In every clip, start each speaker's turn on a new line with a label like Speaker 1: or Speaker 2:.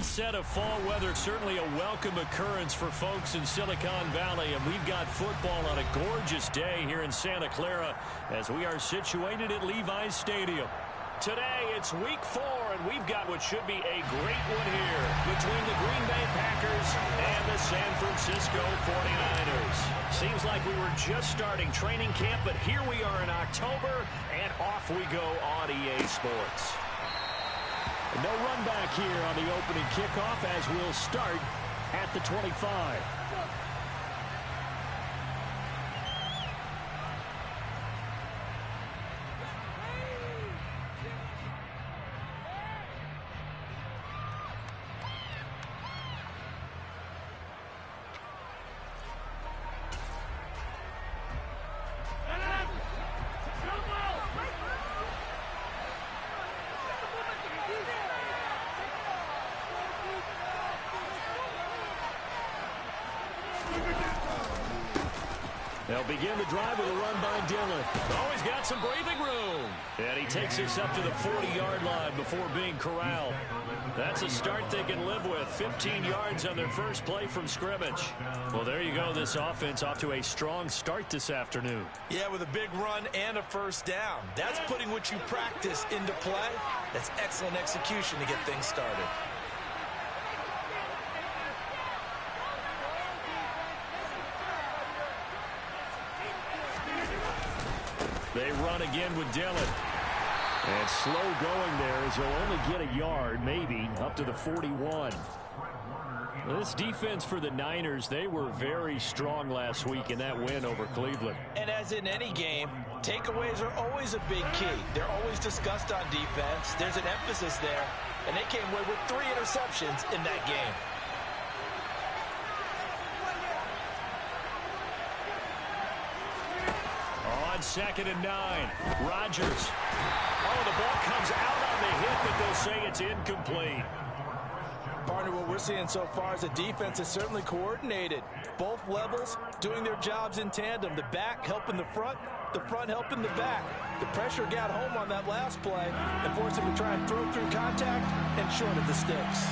Speaker 1: set of fall weather, certainly a welcome occurrence for folks in Silicon Valley, and we've got football on a gorgeous day here in Santa Clara as we are situated at Levi's Stadium. Today, it's week 4, and we've got what should be a great one here between the Green Bay Packers and the San Francisco 49ers. Seems like we were just starting training camp, but here we are in October, and off we go on EA Sports. No run back here on the opening kickoff as we'll start at the 25. They'll begin the drive with a run by Dillon. Oh, he's got some breathing room. And he takes us up to the 40-yard line before being corralled. That's a start they can live with. 15 yards on their first play from scrimmage. Well, there you go. This offense off to a strong start this afternoon.
Speaker 2: Yeah, with a big run and a first down. That's putting what you practice into play. That's excellent execution to get things started.
Speaker 1: They run again with Dillon. And slow going there as he'll only get a yard, maybe, up to the 41. This defense for the Niners, they were very strong last week in that win over Cleveland.
Speaker 2: And as in any game, takeaways are always a big key. They're always discussed on defense. There's an emphasis there. And they came away with 3 interceptions in that game.
Speaker 1: On 2nd and 9, Rodgers. Oh, the ball comes out on the hit, but they'll say it's incomplete.
Speaker 2: Partner, what we're seeing so far is the defense is certainly coordinated. Both levels doing their jobs in tandem. The back helping the front helping the back. The pressure got home on that last play and forced him to try and throw through contact and short of the sticks.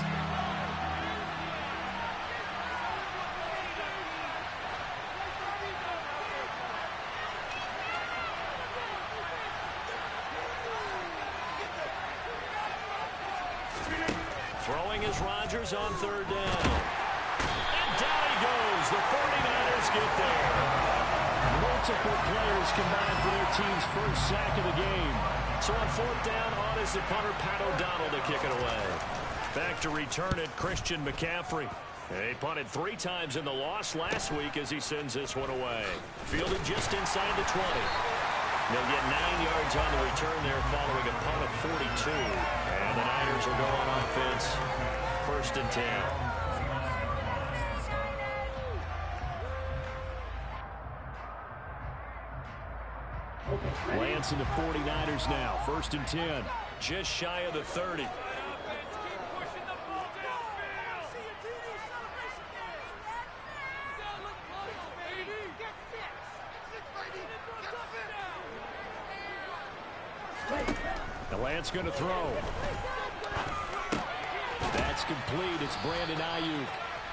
Speaker 1: Throwing is Rodgers on 3rd down. And down he goes. The 49ers get there. Multiple players combined for their team's first sack of the game. So on 4th down, on is the punter, Pat O'Donnell, to kick it away. Back to return it, Christian McCaffrey. He punted 3 times in the loss last week as he sends this one away. Fielded just inside the 20. They'll get 9 yards on the return there following a punt of 42. And the Niners will go on offense. 1st and 10. Lance and the 49ers now. 1st and 10. Just shy of the 30. Lance going to throw. That's complete. It's Brandon Ayuk.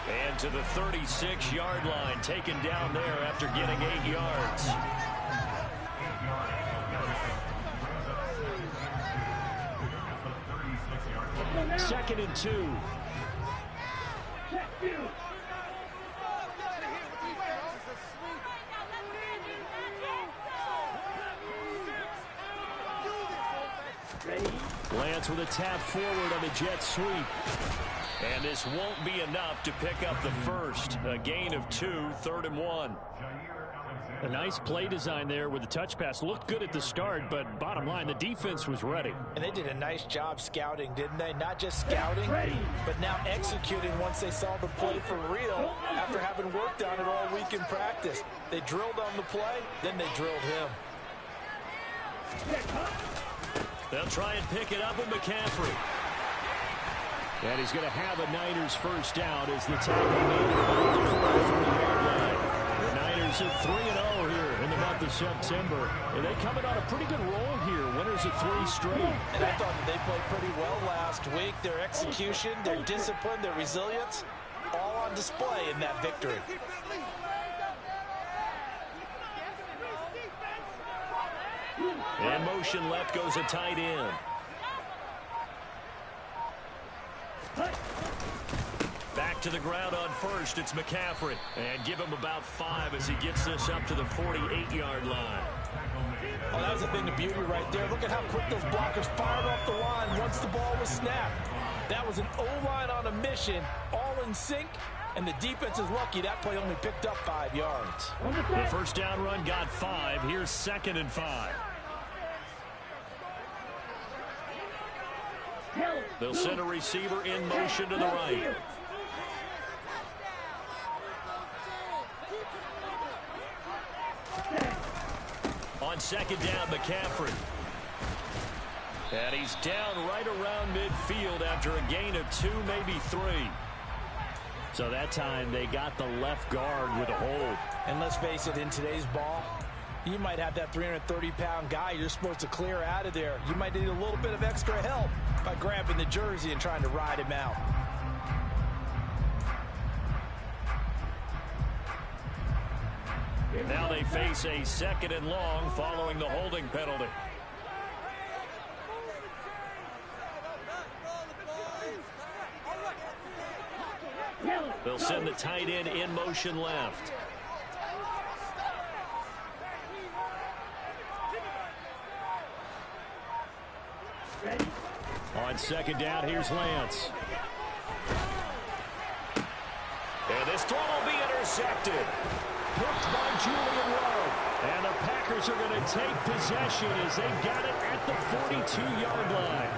Speaker 1: And to the 36-yard line, taken down there after getting 8 yards. Second and 2. Lance with a tap forward on the jet sweep. And this won't be enough to pick up the first. A gain of 2, 3rd and 1. A nice play design there with the touch pass. Looked good at the start, but bottom line, the defense was ready.
Speaker 2: And they did a nice job scouting, didn't they? Not just scouting, but now executing once they saw the play for real after having worked on it all week in practice. They drilled on the play, then they drilled him.
Speaker 1: They'll try and pick it up with McCaffrey. And he's going to have a Niners first down as the tackle made about the 43-yard line. The Niners are 3-0 here in the month of September. And they coming on a pretty good roll here. Winners of 3 straight.
Speaker 2: And I thought that they played pretty well last week. Their execution, their discipline, their resilience, all on display in that victory.
Speaker 1: In motion left goes a tight end. Back to the ground on first, it's McCaffrey. And give him about 5 as he gets this up to the 48-yard line.
Speaker 2: Oh, that was a thing of beauty right there. Look at how quick those blockers fired off the line once the ball was snapped. That was an O-line on a mission, all in sync, and the defense is lucky that play only picked up 5 yards.
Speaker 1: The first down run got 5. Here's 2nd and 5. They'll send a receiver in motion to the right. On 2nd down, McCaffrey. And he's down right around midfield after a gain of 2, maybe 3. So that time they got the left guard with a hold.
Speaker 2: And let's face it, in today's ball, you might have that 330-pound guy you're supposed to clear out of there. You might need a little bit of extra help by grabbing the jersey and trying to ride him out.
Speaker 1: Now they face a 2nd and long following the holding penalty. They'll send the tight end in motion left. On 2nd down, here's Lance. And this throw will be intercepted. Picked by Julian Love. And the Packers are going to take possession as they got it at the 42-yard line.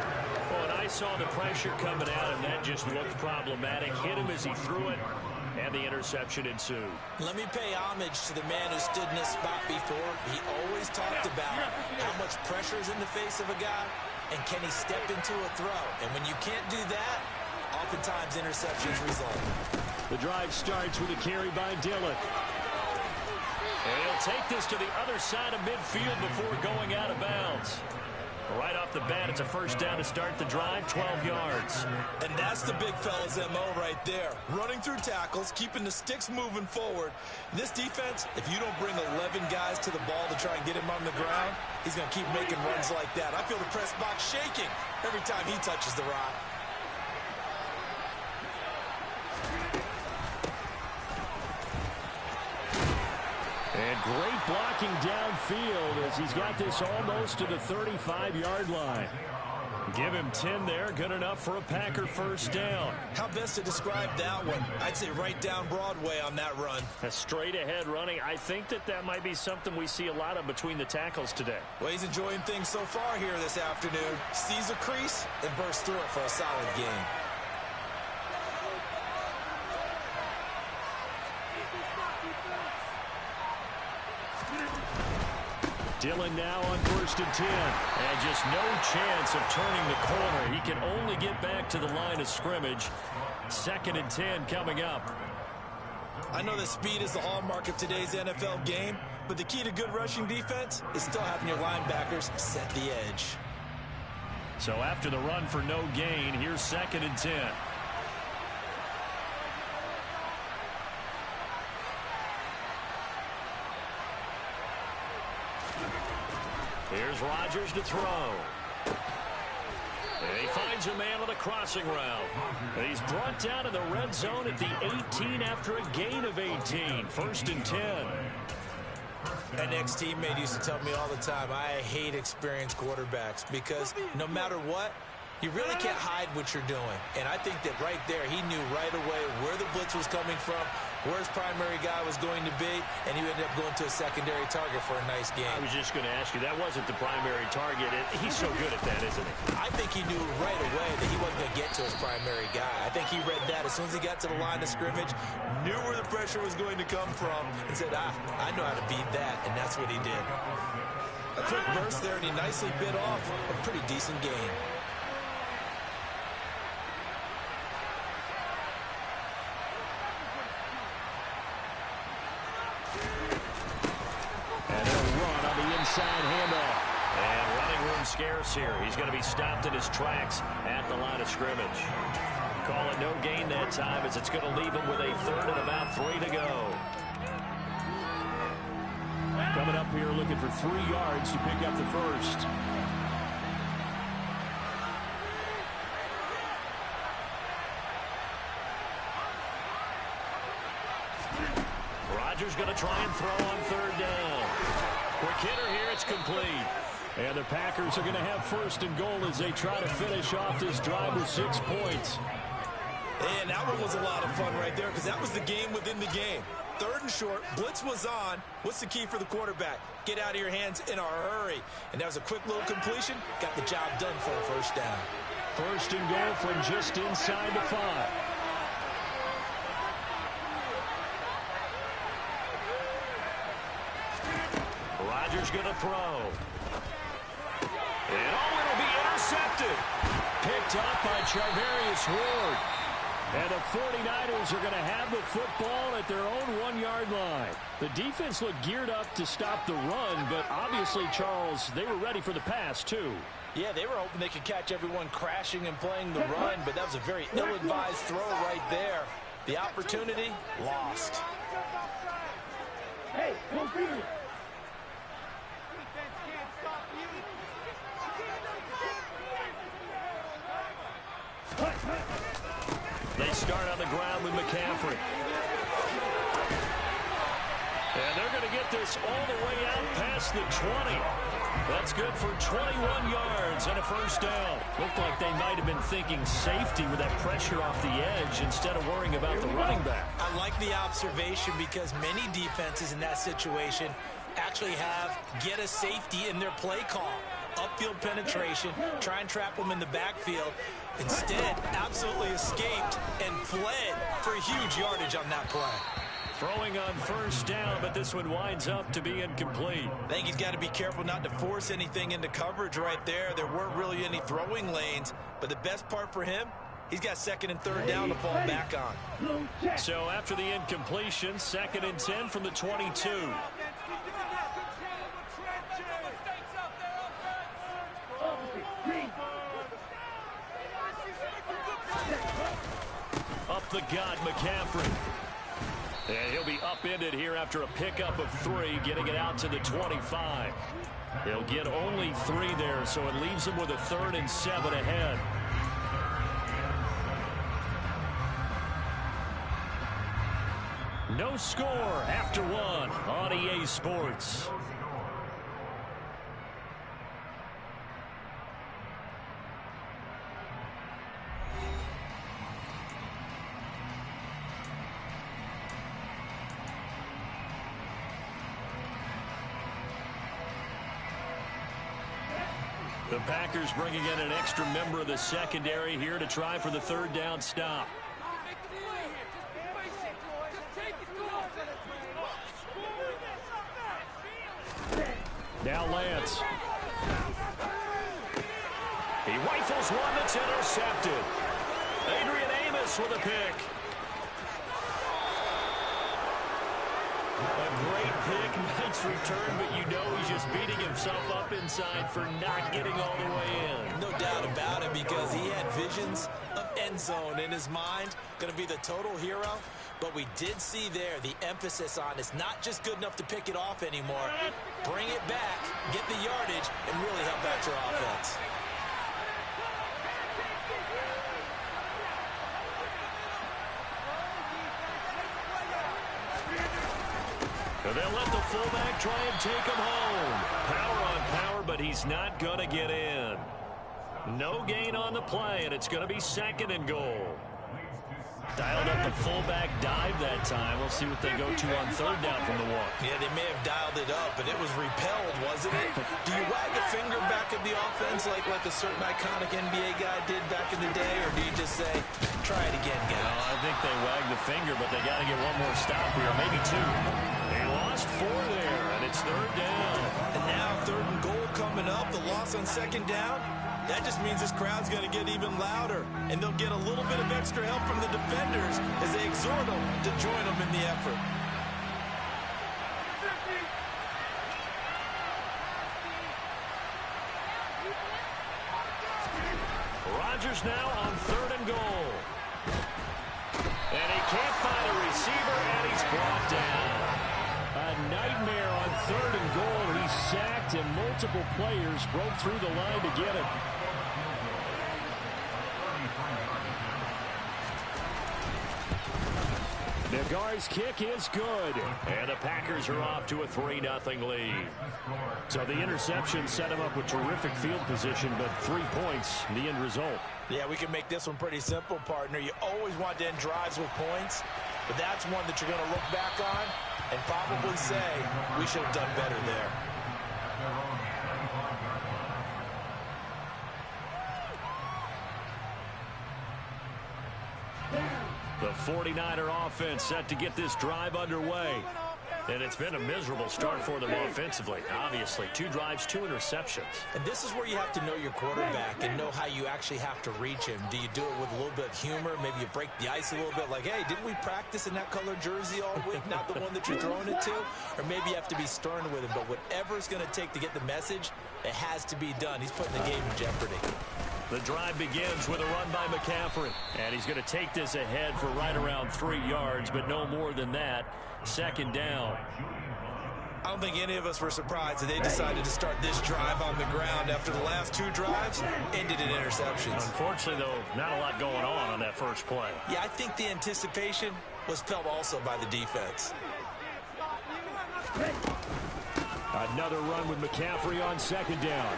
Speaker 1: Well, and I saw the pressure coming out, and that just looked problematic. Hit him as he threw it, and the interception ensued.
Speaker 2: Let me pay homage to the man who stood in this spot before. He always talked about how much pressure is in the face of a guy, and can he step into a throw. And when you can't do that, oftentimes interceptions result.
Speaker 1: The drive starts with a carry by Dillon. And he'll take this to the other side of midfield before going out of bounds. Right off the bat, it's a first down to start the drive, 12 yards.
Speaker 2: And that's the big fella's MO right there. Running through tackles, keeping the sticks moving forward. This defense, if you don't bring 11 guys to the ball to try and get him on the ground, he's going to keep making runs like that. I feel the press box shaking every time he touches the rock.
Speaker 1: And great blocking downfield as he's got this almost to the 35-yard line. Give him 10 there, good enough for a Packer first down.
Speaker 2: How best to describe that one? I'd say right down Broadway on that run.
Speaker 1: A straight-ahead running. I think that might be something we see a lot of between the tackles today.
Speaker 2: Well, he's enjoying things so far here this afternoon. Sees a crease and bursts through it for a solid gain.
Speaker 1: Dillon now on 1st and 10. And just no chance of turning the corner. He can only get back to the line of scrimmage. 2nd and 10 coming up.
Speaker 2: I know that speed is the hallmark of today's NFL game, but the key to good rushing defense is still having your linebackers set the edge.
Speaker 1: So after the run for no gain, here's 2nd and 10. Here's Rodgers to throw. And he finds a man on the crossing route. And he's brought down in the red zone at the 18 after a gain of 18. 1st and 10.
Speaker 2: An ex-teammate used to tell me all the time, I hate experienced quarterbacks because no matter what, you really can't hide what you're doing. And I think that right there, he knew right away where the blitz was coming from, where his primary guy was going to be, and he ended up going to a secondary target for a nice game.
Speaker 1: I was just going to ask you, that wasn't the primary target. He's so good at that, isn't he?
Speaker 2: I think he knew right away that he wasn't going to get to his primary guy. I think he read that as soon as he got to the line of scrimmage, knew where the pressure was going to come from, and said, I know how to beat that, and that's what he did. A quick burst there, and he nicely bit off a pretty decent gain.
Speaker 1: on the inside handoff. And running room scarce here. He's going to be stopped in his tracks at the line of scrimmage. Call it no gain that time as it's going to leave him with a third and about 3 to go.
Speaker 3: Coming up here looking for 3 yards to pick up the first.
Speaker 1: Rodgers going to try and throw on third down. Quick hitter here, it's complete.
Speaker 3: And the Packers are going to have first and goal as they try to finish off this drive with 6 points.
Speaker 2: And that one was a lot of fun right there because that was the game within the game. Third and short, blitz was on. What's the key for the quarterback? Get out of your hands in a hurry. And that was a quick little completion. Got the job done for a first down.
Speaker 3: First and goal from just inside the 5.
Speaker 1: Rodgers going to throw. And it'll be intercepted. Picked up by Charvarius Ward. And the 49ers are going to have the football at their own 1-yard line. The defense looked geared up to stop the run, but obviously, Charles, they were ready for the pass, too.
Speaker 2: Yeah, they were hoping they could catch everyone crashing and playing the run, but that was a very ill-advised throw right there. The opportunity, lost.
Speaker 4: Hey, go here.
Speaker 1: They start on the ground with McCaffrey. And they're going to get this all the way out past the 20. That's good for 21 yards and a first down.
Speaker 3: Looked like they might have been thinking safety with that pressure off the edge instead of worrying about the running back.
Speaker 2: I like the observation because many defenses in that situation actually have get a safety in their play call. Upfield penetration, try and trap them in the backfield. Instead, absolutely escaped and fled for a huge yardage on that play.
Speaker 1: Throwing on first down, but this one winds up to be incomplete.
Speaker 2: I think he's got to be careful not to force anything into coverage right there. There weren't really any throwing lanes, but the best part for him, he's got second and third down to fall back on.
Speaker 1: So after the incompletion, 2nd and 10 from the 22. Up the gut, McCaffrey. And he'll be upended here after a pickup of 3, getting it out to the 25. He'll get only 3 there, so it leaves him with a 3rd and 7 ahead. No score after 1 on EA Sports. The Packers bringing in an extra member of the secondary here to try for the third down stop.
Speaker 3: Now Lance.
Speaker 1: He rifles one that's intercepted. Adrian Amos with a pick. A great pick, nice return, but you know he's just beating himself up inside for not getting all the way in.
Speaker 2: No doubt about it because he had visions of end zone in his mind. Going to be the total hero. But we did see there the emphasis on it's not just good enough to pick it off anymore. Bring it back, get the yardage, and really help out your offense.
Speaker 1: They'll let the fullback try and take him home. Power on power, but he's not going to get in. No gain on the play, and it's going to be 2nd and goal. Dialed up the fullback dive that time. We'll see what they go to on third down from the 1.
Speaker 2: Yeah, they may have dialed it up, but it was repelled, wasn't it? Do you wag a finger back at the offense like a certain iconic NBA guy did back in the day, or do you just say, try it again, guys?
Speaker 1: No, I think they wagged the finger, but they got to get one more stop here, maybe 2. They lost 4 there, and it's third down.
Speaker 2: And now 3rd and goal coming up. The loss on 2nd down. That just means this crowd's going to get even louder, and they'll get a little bit of extra help from the defenders as they exhort them to join them in the effort.
Speaker 1: Rodgers now on 3rd and goal. And he can't find a receiver, and he's brought down. A nightmare on 3rd and goal. He's sacked, and multiple players broke through the line to get him. Nagar's kick is good. And the Packers are off to a 3-0 lead. So the interception set him up with terrific field position, but 3 points, the end result.
Speaker 2: Yeah, we can make this one pretty simple, partner. You always want to end drives with points, but that's one that you're going to look back on and probably say we should have done better there.
Speaker 1: The 49er offense set to get this drive underway. And it's been a miserable start for them offensively. Obviously, 2 drives, 2 interceptions.
Speaker 2: And this is where you have to know your quarterback and know how you actually have to reach him. Do you do it with a little bit of humor? Maybe you break the ice a little bit like, hey, didn't we practice in that color jersey all week, not the one that you're throwing it to? Or maybe you have to be stern with him. But whatever it's going to take to get the message, it has to be done. He's putting the game in jeopardy.
Speaker 1: The drive begins with a run by McCaffrey. And he's going to take this ahead for right around 3 yards, but no more than that. 2nd down.
Speaker 2: I don't think any of us were surprised that they decided to start this drive on the ground after the last 2 drives ended in interceptions.
Speaker 1: Unfortunately, though, not a lot going on that first play.
Speaker 2: Yeah, I think the anticipation was felt also by the defense.
Speaker 1: Another run with McCaffrey on 2nd down.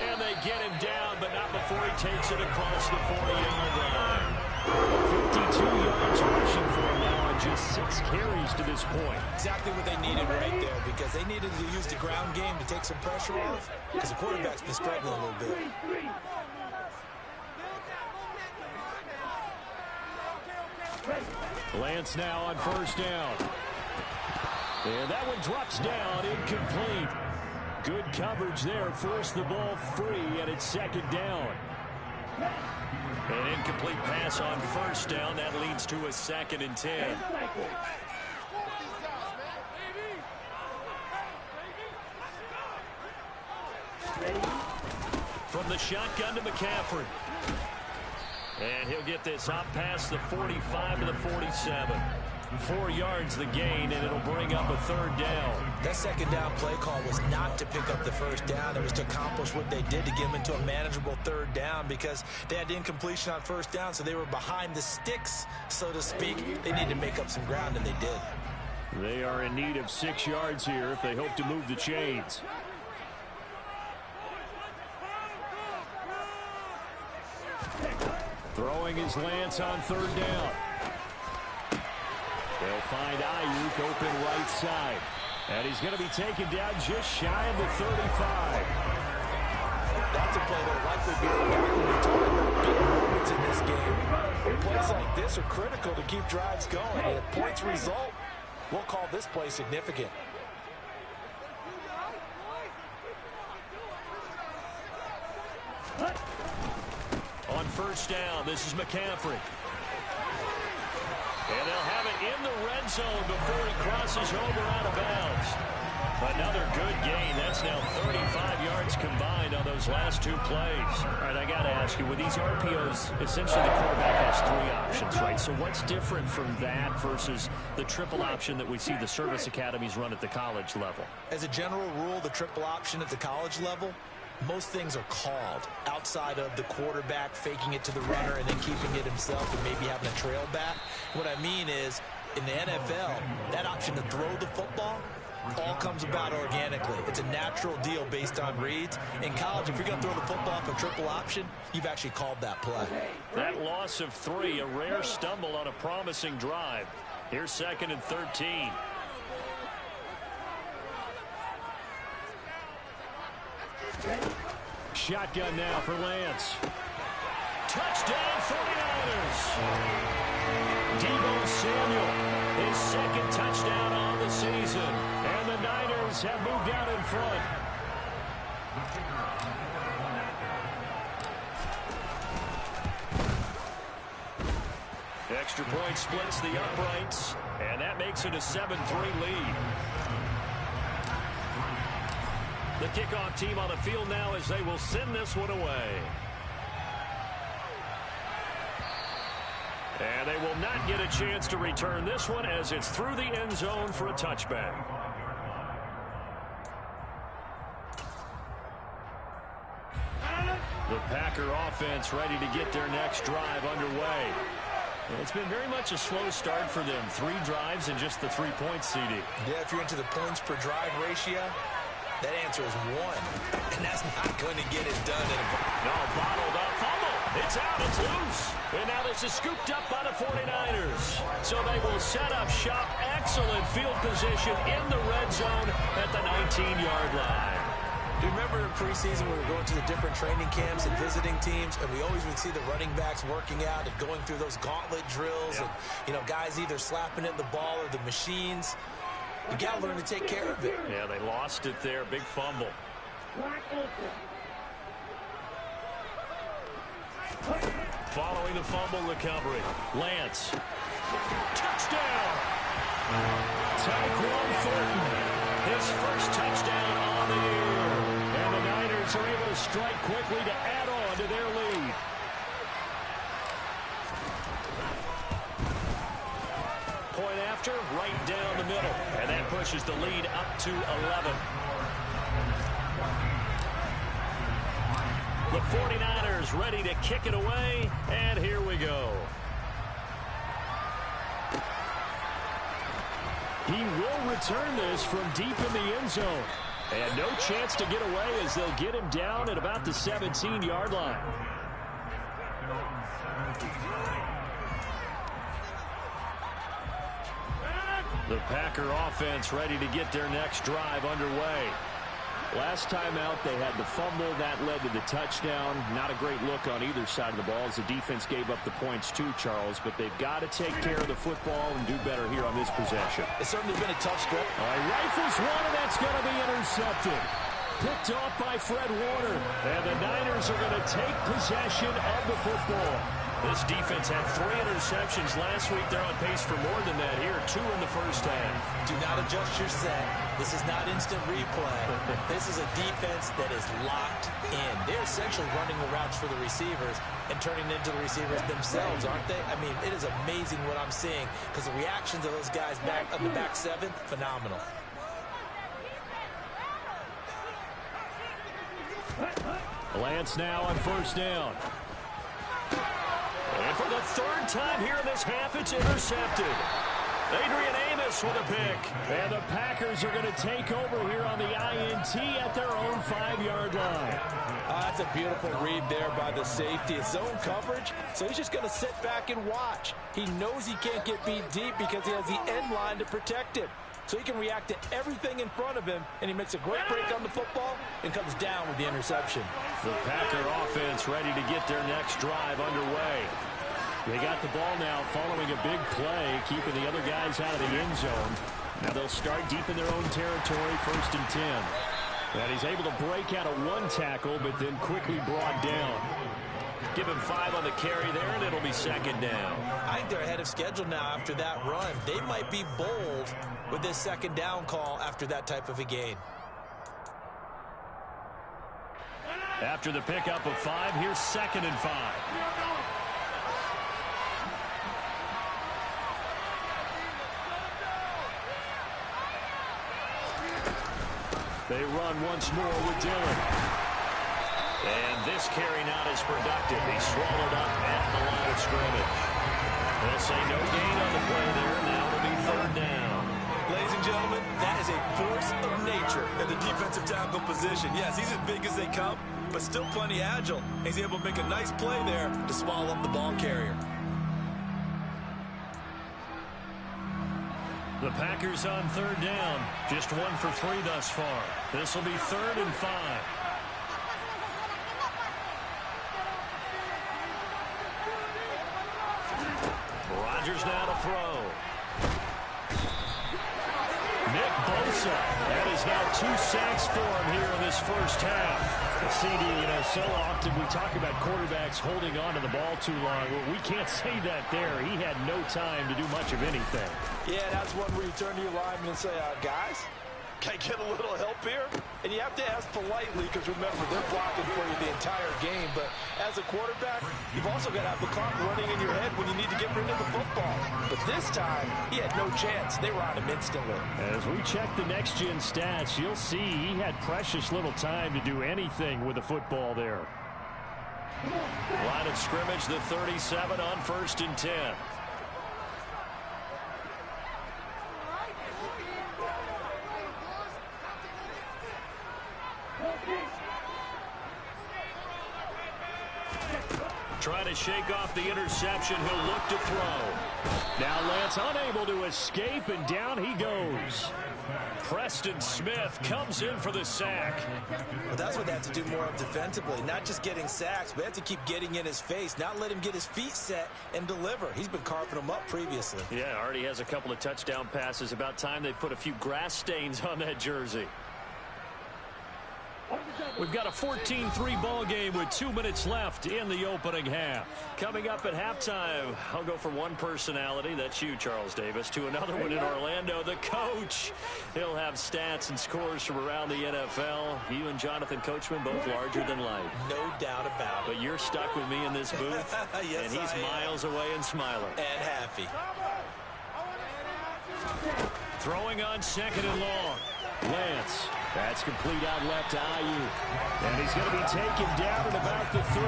Speaker 1: And they get him down, but not before he takes it across the 40-yard line. 52 yards rushing for him now on just 6 carries to this point.
Speaker 2: Exactly what they needed right there, because they needed to use the ground game to take some pressure off, because the quarterback's been struggling a little bit.
Speaker 1: Lance now on 1st down. And that one drops down, incomplete. Good coverage there, forced the ball free, and it's 2nd down. An incomplete pass on 1st down. That leads to a 2nd and 10. From the shotgun to McCaffrey. And he'll get this up past the 45 to the 47. 4 yards the gain, and it'll bring up a 3rd down.
Speaker 2: That 2nd down play call was not to pick up the 1st down. It was to accomplish what they did to get them into a manageable 3rd down, because they had incompletion on 1st down, so they were behind the sticks, so to speak. They needed to make up some ground, and they did.
Speaker 1: They are in need of 6 yards here if they hope to move the chains. Throwing is Lance on 3rd down. They'll find Ayuk open right side. And he's going to be taken down just shy of the 35.
Speaker 2: That's a play that'll likely be forgotten when we talk about big moments in this game. Plays like this are critical to keep drives going. And if points result, we'll call this play significant.
Speaker 1: On 1st down, this is McCaffrey. And they'll have it in the red zone before he crosses over out of bounds. Another good gain. That's now 35 yards combined on those last 2 plays. All right, I got to ask you, with these RPOs, essentially the quarterback has 3 options, right? So what's different from that versus the triple option that we see the service academies run at the college level?
Speaker 2: As a general rule, the triple option at the college level, most things are called outside of the quarterback faking it to the runner and then keeping it himself and maybe having a trail back. What I mean is, in the NFL, that option to throw the football all comes about organically. It's a natural deal based on reads. In college, if you're going to throw the football off a triple option, you've actually called that play.
Speaker 1: That loss of 3, a rare stumble on a promising drive. Here's 2nd and 13. Shotgun now for Lance. Touchdown 49ers. Deebo Samuel, his 2nd touchdown on the season. And the Niners have moved out in front. Extra point splits the uprights, and that makes it a 7-3 lead. The kickoff team on the field now as they will send this one away. And they will not get a chance to return this one as it's through the end zone for a touchback. The Packer offense ready to get their next drive underway. It's been very much a slow start for them. 3 drives and just the 3-point CD.
Speaker 2: Yeah, if you're into the points per drive ratio, that answer is 1. And that's not going to get it done.
Speaker 1: No, bottled up. Fumble. It's out. It's loose. And now this is scooped up by the 49ers. So they will set up shop. Excellent field position in the red zone at the 19-yard line.
Speaker 2: Do you remember in preseason when we were going to the different training camps and visiting teams, and we always would see the running backs working out and going through those gauntlet drills, and, you know, guys either slapping at the ball or the machines. You got to learn to take care of it.
Speaker 1: Yeah, they lost it there. Big fumble. Following the fumble recovery, Lance. Touchdown! Tyquan Thornton, his first touchdown on the year. And the Niners are able to strike quickly to add on to their lead. Point after, right down the middle. And that pushes the lead up to 11. The 49ers ready to kick it away, and here we go. He will return this from deep in the end zone. And no chance to get away as they'll get him down at about the 17-yard line. The Packer offense ready to get their next drive underway. Last time out, they had the fumble. That led to the touchdown. Not a great look on either side of the ball as the defense gave up the points too, Charles. But they've got to take care of the football and do better here on this possession.
Speaker 2: It's certainly been a tough stretch.
Speaker 1: All right, rifles one, and that's going to be intercepted. Picked off by Fred Warner. And the Niners are going to take possession of the football. This defense had 3 interceptions last week. They're on pace for more than that here. 2 in the first half.
Speaker 2: Do not adjust your set. This is not instant replay. This is a defense that is locked in. They're essentially running the routes for the receivers and turning into the receivers themselves, aren't they? I mean, it is amazing what I'm seeing because the reactions of those guys back on the back 7, phenomenal.
Speaker 1: Lance now on first down. And for the 3rd time here in this half, it's intercepted. Adrian Amos with a pick. And the Packers are going to take over here on the INT at their own 5-yard line.
Speaker 2: That's a beautiful read there by the safety. It's zone coverage, so he's just going to sit back and watch. He knows he can't get beat deep because he has the end line to protect him. So he can react to everything in front of him, and he makes a great break on the football and comes down with the interception.
Speaker 1: The Packer offense ready to get their next drive underway. They got the ball now following a big play, keeping the other guys out of the end zone. Now they'll start deep in their own territory, 1st and 10. And he's able to break out of 1 tackle, but then quickly brought down. Give him 5 on the carry there, and it'll be 2nd down.
Speaker 2: I think they're ahead of schedule now after that run. They might be bold with this 2nd down call after that type of a gain.
Speaker 1: After the pickup of 5, here's 2nd and 5. They run once more with Dillon. And this carry not as productive. He's swallowed up at the line of scrimmage. They'll say no gain on the play there. Now it'll be 3rd down.
Speaker 2: Ladies and gentlemen, that is a force of nature in the defensive tackle position. Yes, he's as big as they come, but still plenty agile. He's able to make a nice play there to swallow up the ball carrier.
Speaker 1: The Packers on 3rd down. Just 1 for 3 thus far. This will be 3rd and 5. Rodgers now to throw. Nick Bosa. That is now 2 sacks for him here in this first half. CD, you know, so often we talk about quarterbacks holding on to the ball too long. Well, we can't say that there. He had no time to do much of anything.
Speaker 2: Yeah, that's one where you turn to your lineman and say, guys, Can I get a little help here? And you have to ask politely because, remember, they're blocking for you the entire game. But as a quarterback, you've also got to have the clock running in your head when you need to get rid of the football. But this time, he had no chance. They were on him instantly.
Speaker 3: As we check the next-gen stats, you'll see he had precious little time to do anything with the football there.
Speaker 1: Line of scrimmage, the 37 on 1st and 10. Trying to shake off the interception. He'll look to throw.
Speaker 3: Now Lance unable to escape, and down he goes.
Speaker 1: Preston Smith comes in for the sack.
Speaker 2: Well, that's what they have to do more of defensively. Not just getting sacks, but they have to keep getting in his face. Not let him get his feet set and deliver. He's been carving them up previously.
Speaker 1: Yeah, already has a couple of touchdown passes. About time they put a few grass stains on that jersey. We've got a 14-3 ball game with 2 minutes left in the opening half. Coming up at halftime, I'll go from one personality, that's you, Charles Davis, to another one in Orlando, the coach. He'll have stats and scores from around the NFL. You and Jonathan Coachman, both larger than life.
Speaker 2: No doubt about it.
Speaker 1: But you're stuck with me in this booth,
Speaker 2: yes,
Speaker 1: and he's miles away and smiling.
Speaker 2: And happy.
Speaker 1: Throwing on 2nd and long.
Speaker 3: Lance. That's complete out left to Ayuk. And he's going to be taken down at about the 33.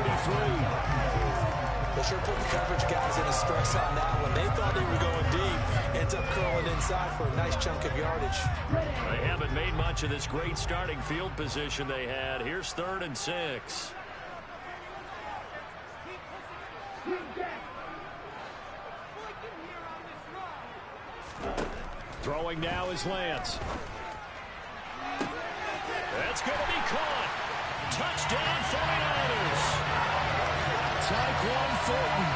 Speaker 2: They sure put the coverage guys in a stress on that one. They thought they were going deep. Ends up curling inside for a nice chunk of yardage.
Speaker 1: They haven't made much of this great starting field position they had. Here's 3rd and 6.
Speaker 3: Throwing now is Lance.
Speaker 1: That's going to be caught. Touchdown 49ers.
Speaker 3: Tyquan Thornton.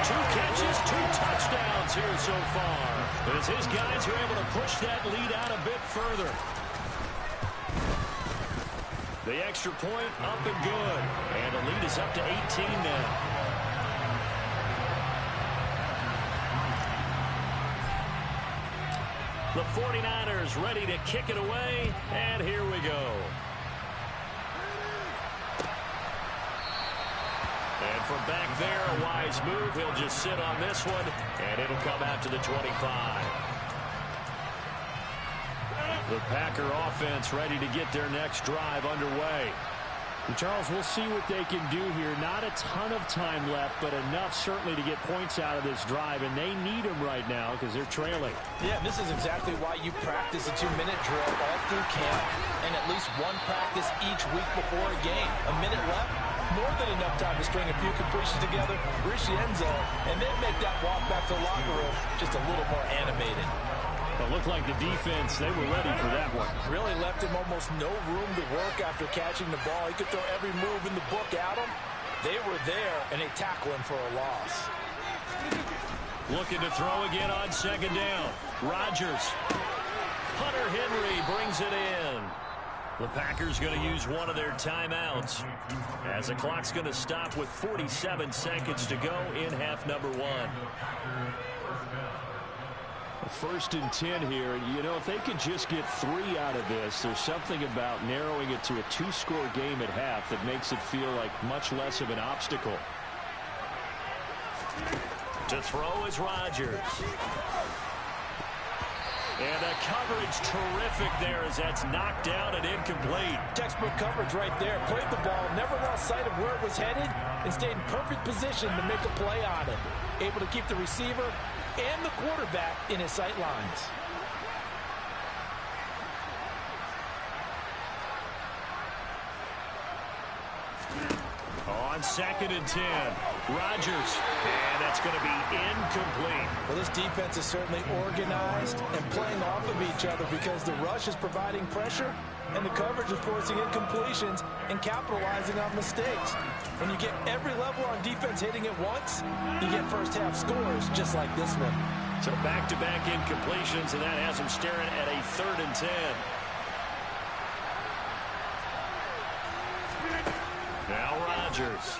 Speaker 1: 2 catches, 2 touchdowns here so far. As his guys are able to push that lead out a bit further. The extra point up and good. And the lead is up to 18 now. The 49ers ready to kick it away, and here we go. And from back there, a wise move. He'll just sit on this one, and it'll come out to the 25. The Packer offense ready to get their next drive underway.
Speaker 3: Charles, we'll see what they can do here. Not a ton of time left, but enough certainly to get points out of this drive, and they need them right now because they're trailing.
Speaker 2: Yeah, this is exactly why you practice a 2-minute drill all through camp and at least one practice each week before a game. A minute left, more than enough time to string a few completions together, reach the end zone, and then make that walk back to the locker room just a little more animated.
Speaker 3: It looked like the defense, they were ready for that one.
Speaker 2: Really left him almost no room to work after catching the ball. He could throw every move in the book at him. They were there, and they tackle him for a loss.
Speaker 1: Looking to throw again on 2nd down. Rodgers. Hunter Henry brings it in. The Packers going to use one of their timeouts as the clock's going to stop with 47 seconds to go in half number 1.
Speaker 3: 1st and 10 here. You know, if they could just get 3 out of this, there's something about narrowing it to a 2-score game at half that makes it feel like much less of an obstacle.
Speaker 1: To throw is Rodgers. And the coverage terrific there as that's knocked down and incomplete.
Speaker 2: Textbook coverage right there. Played the ball, never lost sight of where it was headed, and stayed in perfect position to make a play on it. Able to keep the receiver and the quarterback in his sight lines.
Speaker 1: On 2nd and 10, Rodgers, and that's going to be incomplete.
Speaker 2: Well, this defense is certainly organized and playing off of each other because the rush is providing pressure and the coverage is forcing incompletions and capitalizing on mistakes. When you get every level on defense hitting at once, you get first half scores just like this one.
Speaker 1: So back-to-back incompletions, and that has him staring at a 3rd and 10. Now Rodgers.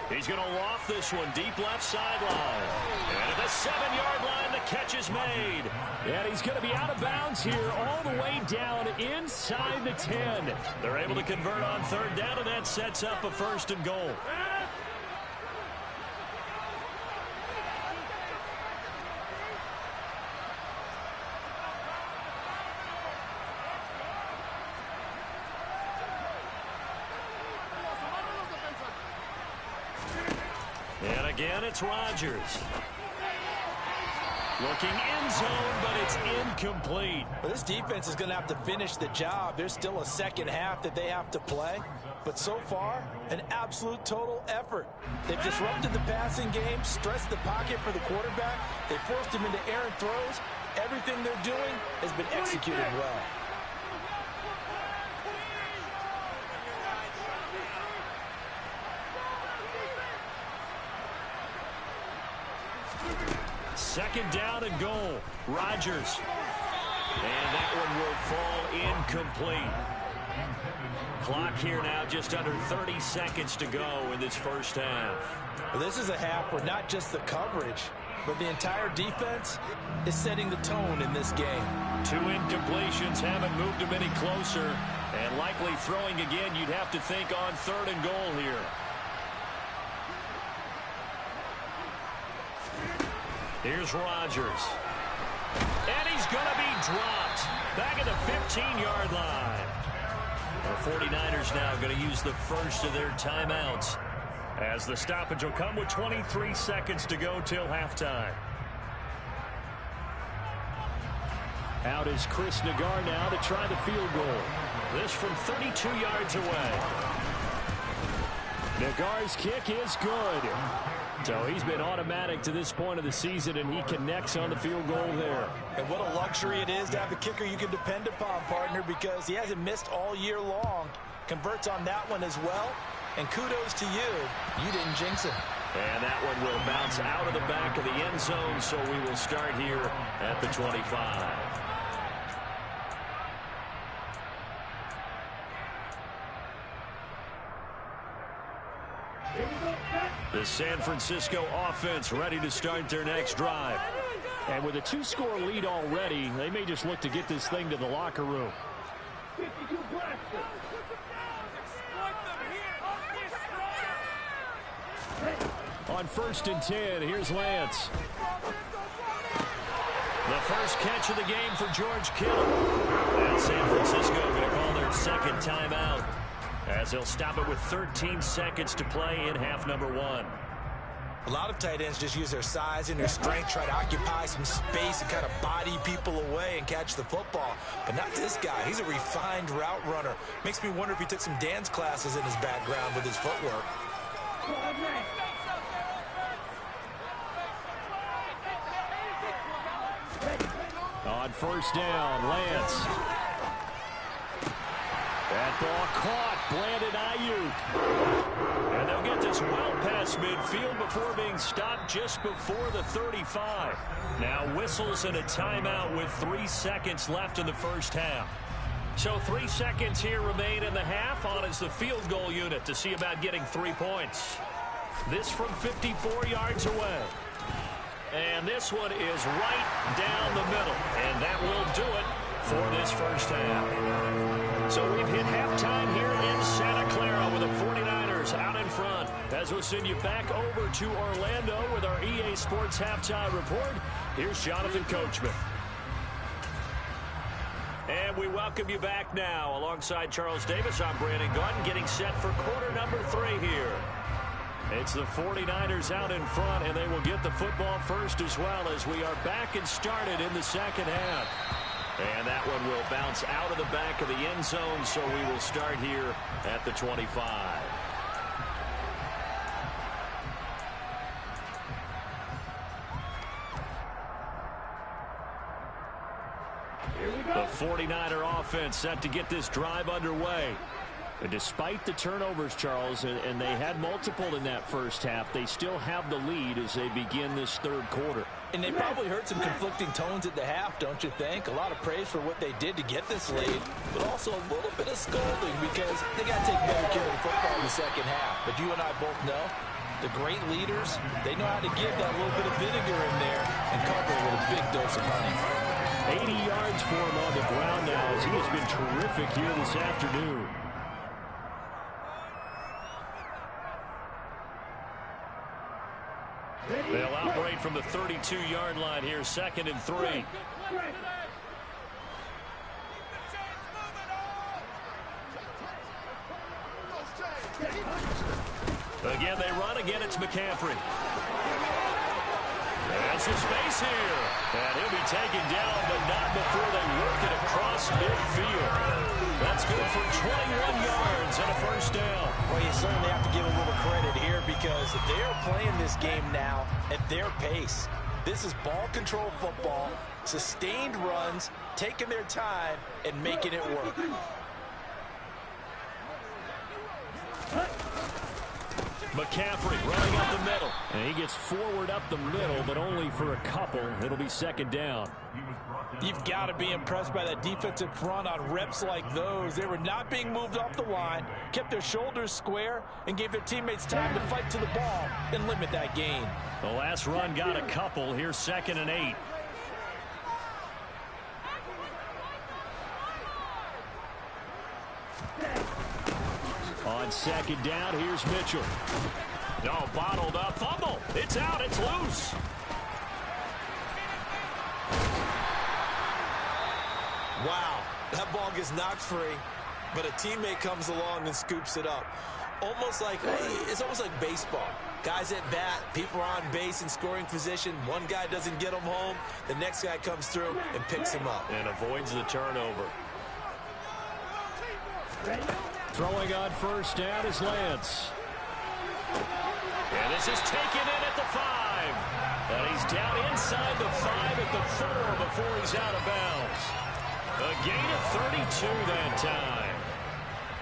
Speaker 1: He's going to loft this one deep left sideline. And at the 7-yard line, the catch is made.
Speaker 3: And he's going to be out of bounds here all the way down inside the 10.
Speaker 1: They're able to convert on third down, and that sets up a 1st and goal. And again, it's Rodgers. Looking end zone, but it's incomplete.
Speaker 2: Well, this defense is going to have to finish the job. There's still a second half that they have to play. But so far, an absolute total effort. They've disrupted the passing game, stressed the pocket for the quarterback. They forced him into errant throws. Everything they're doing has been executed well.
Speaker 1: Second down and goal. Rodgers. And that one will fall incomplete. Clock here now just under 30 seconds to go in this first half.
Speaker 2: Well, this is a half where not just the coverage, but the entire defense is setting the tone in this game.
Speaker 1: 2 incompletions haven't moved them any closer. And likely throwing again, you'd have to think on 3rd and goal here. Here's Rodgers. And he's going to be dropped. Back at the 15-yard line. The 49ers now going to use the first of their timeouts, as the stoppage will come with 23 seconds to go till halftime.
Speaker 3: Out is Chris Nagar now to try the field goal.
Speaker 1: This from 32 yards away.
Speaker 3: Nagar's kick is good. So he's been automatic to this point of the season, and he connects on the field goal there.
Speaker 2: And what a luxury it is to have a kicker you can depend upon, partner, because he hasn't missed all year long. Converts on that one as well. And kudos to you. You didn't jinx it.
Speaker 1: And that one will bounce out of the back of the end zone, so we will start here at the 25. The San Francisco offense ready to start their next drive.
Speaker 3: And with a 2-score lead already, they may just look to get this thing to the locker room. On 1st and 10, here's Lance.
Speaker 1: The first catch of the game for George Kittle. And San Francisco going to call their second timeout, as they'll stop it with 13 seconds to play in half number 1.
Speaker 2: A lot of tight ends just use their size and their strength, try to occupy some space and kind of body people away and catch the football. But not this guy. He's a refined route runner. Makes me wonder if he took some dance classes in his background with his footwork.
Speaker 3: On 1st down, Lance. That ball caught. Brandon Ayuk.
Speaker 1: And they'll get this well past midfield before being stopped just before the 35. Now whistles and a timeout with 3 seconds left in the first half. So 3 seconds here remain in the half. On is the field goal unit to see about getting 3 points. This from 54 yards away. And this one is right down the middle. And that will do it for this first half. So we've hit halftime here in Santa Clara with the 49ers out in front. As we'll send you back over to Orlando with our EA Sports Halftime Report, here's Jonathan Coachman. And we welcome you back now. Alongside Charles Davis, I'm Brandon Gunn, getting set for quarter number 3 here. It's the 49ers out in front, and they will get the football first as well, as we are back and started in the second half. And that one will bounce out of the back of the end zone, so we will start here at the 25. The 49er offense set to get this drive underway. And despite the turnovers, Charles, and they had multiple in that first half, they still have the lead as they begin this third quarter.
Speaker 2: And they probably heard some conflicting tones at the half, don't you think? A lot of praise for what they did to get this lead, but also a little bit of scolding because they got to take better care of the football in the second half. But you and I both know The great leaders, they know how to give that little bit of vinegar in there and cover it with a big dose of honey.
Speaker 1: 80 yards for him on the ground now as he has been terrific here this afternoon. They'll operate from the 32-yard line here, 2nd and 3. Again, they run. Again, it's McCaffrey. There's some space here. And he'll be taken down, but not before they work it across midfield. That's good for 21 yards and a first down.
Speaker 2: Well, you certainly have to give a little credit here because they're playing this game now at their pace. This is ball control football, sustained runs, taking their time, and making it work.
Speaker 1: McCaffrey running up the middle. And he gets forward up the middle, but only for a couple. It'll be 2nd down.
Speaker 2: You've got to be impressed by that defensive front on reps like those. They were not being moved off the line, kept their shoulders square, and gave their teammates time to fight to the ball and limit that gain.
Speaker 1: The last run got a couple. Here's 2nd and 8. On 2nd down, here's Mitchell. No, bottled up, fumble. It's out, it's loose.
Speaker 4: Wow, that ball gets knocked free, but a teammate comes along and scoops it up. It's almost like baseball. Guys at bat, people are on base in scoring position. One guy doesn't get him home. The next guy comes through and picks him up.
Speaker 1: And avoids the turnover. Throwing on first down is Lance. And this is taken in at the 5. And he's down inside the 5 at the 4 before he's out of bounds. A gain of 32 that time.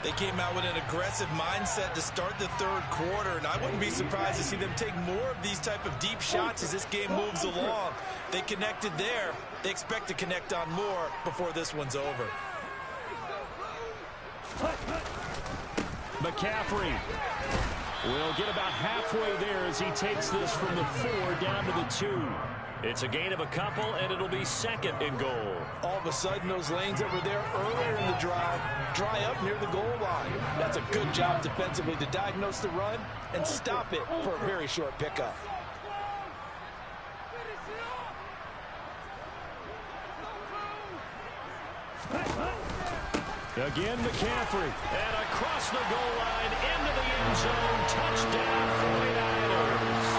Speaker 4: They came out with an aggressive mindset to start the third quarter, and I wouldn't be surprised to see them take more of these type of deep shots as this game moves along. They connected there. They expect to connect on more before this one's over.
Speaker 1: McCaffrey will get about halfway there as he takes this from the 4 down to the 2. It's a gain of a couple, and it'll be 2nd and goal.
Speaker 2: All of a sudden, those lanes that were there earlier in the drive dry up near the goal line. That's a good job defensively to diagnose the run and stop it for a very short pickup.
Speaker 1: Again, McCaffrey. And across the goal line, into the end zone. Touchdown, 49ers.